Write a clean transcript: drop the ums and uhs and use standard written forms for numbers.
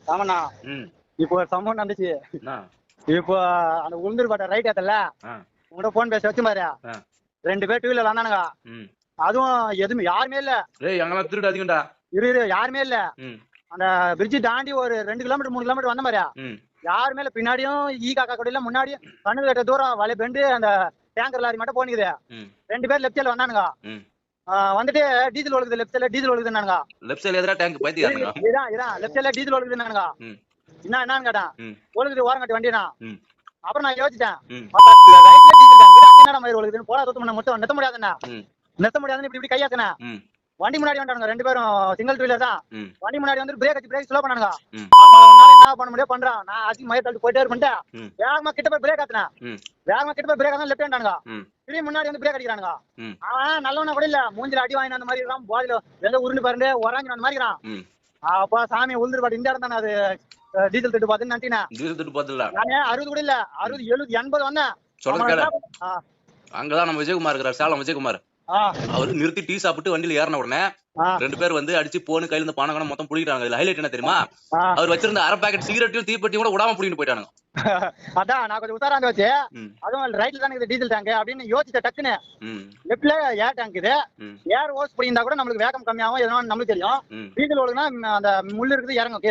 ஆமாண்ணா. ம். இப்போ ஒரு சம்பவம் நடந்துச்சு. என்ன? இப்போ அந்த உளுந்தூர்பேட்டை ரைட் ஏத்தல ஆ. உங்கள்ட்ட போன் பேச வச்சு பாரு. ஆ. 2 பேர் 2 வீலர் வந்தானுங்க. ம். அதுவும் எதுவுமே யாருமே இல்ல. ஏய் அங்கெல்லாம் திருடு அதிகம்டா. இரு யாருமே இல்ல. ம். அந்த பிரிட்ஜ் தாண்டி ஒரு 2 கிலோமீட்டர் 3 கிலோமீட்டர் வந்த பாரு. ம். யாருமே இல்ல. பின்னாடியும் காக்கா கூட இல்ல, முன்னாடியும் கண்ணு கட்ட தூரம் வலை பெண்டு அந்த டேங்கர் லாரி மட்டும் போனிக்குது. ம். 2 பேர் லெஃப்ட் சைடுல வந்தானுங்க. ம். வந்துட்டு டீசல் ஒழுகுது, லெஃப்ட் சைடுல டீசல் ஒழுகுதுன்னானுங்க. லெஃப்ட் சைடுல எதுடா டேங்க் பைத்தியாரங்க? இதான் லெஃப்ட் சைடுல டீசல் ஒழுகுதுன்னானுங்க. ம். என்னன்னு கேட்டான். ம். ஒழுகுது, ஓரம் கட்டி வண்டினா. ம். அப்புறம் நான் யோசிச்சேன். ம். ரைட்ல டீசல் டேங்க் அங்க என்னடா மயிர் ஒழுகுதுன்னு போடா தூத்து பண்ண மொத்தம் நிறுத்த முடியாதுண்ணா. ம். நிறுத்த முடியாதுன்னு இப்படி கையாக்குனா. ம். வண்டி முன்னாடி வந்தானுங்க 2 பேரும் சிங்கிள் டூ வீலர் தான். ம். வண்டி முன்னாடி வந்து பிரேக் வச்சு பிரேக் ஸ்லோ பண்ணானுங்க. ம். அவனால என்ன பண்ண முடியாது பண்றான். நான் அதிக மயிர் தள்ளி போயிட்டே இருப்பேன். ம். வேகமா கிட்ட போய் பிரேக் ஆத்துனா. ம். வேகமா கிட்ட போய் பிரேக் ஆனா லெஃப்ட் ஹேண்டானுங்க. ம். திரும்பி முன்னாடி வந்து பிரேக் அடிக்கிறானுங்க. ம். அவன் நல்லவனா கூட இல்ல. மூஞ்சில அடி வாங்கின அந்த மாதிரி இருக்கான். போதில எங்க உருண்டு பாருங்க உறாஞ்சின அந்த மாதிரி இருக்கான். ம். அப்பா சாமி உளுந்துருப்பாடு இந்த இடம் தானே அது. டீசல் திட்டு பார்த்துன்னு நினைச்சினேன். டீசல் திட்டு பாத்துல. நானே 60 கூட இல்ல, 60 70 80 வந்தேன். சொல்றது கேளு. ஆ. அங்கதான் நம்ம விஜயகுமார் இருக்கிறார், சேலம் விஜயகுமார். ஆ. அவரு நிறுத்தி டீ சாப்பிட்டு வண்டியில ஏறின உடனே ஆ. 2 பேர் வந்து அடிச்சு போன்னு கையில இருந்து பணம் மொத்தம் புடிக்கிட்டாங்க. இதுல ஹைலைட் என்ன தெரியுமா? ஆ. அவர் வச்சிருந்த அரை பாக்கெட் சிகரெட்டையும் தீப்பெட்டியும் கூட விடாம புடிக்கிட்டு போயிட்டானுங்க. அதான் நான் கொஞ்சம் உத்தாராந்து வச்சு ம். அதுவும் ரைட்ல தானே இருக்குது டீசல் டேங்க் அப்படின்னு யோசிச்ச டக்குன்னு. ம். லெஃப்ட்ல ஏர் டேங்க் இது. ம். ஏர் ஓஸ் பிடிந்தா கூட நம்மளுக்கு வேகம் கம்மியாகும், எதனால நம்மளுக்கு தெரியும். ம். டீசல் ஒழுகுனா அந்த முள்ளு இருக்குது இறங்கும் கீழே.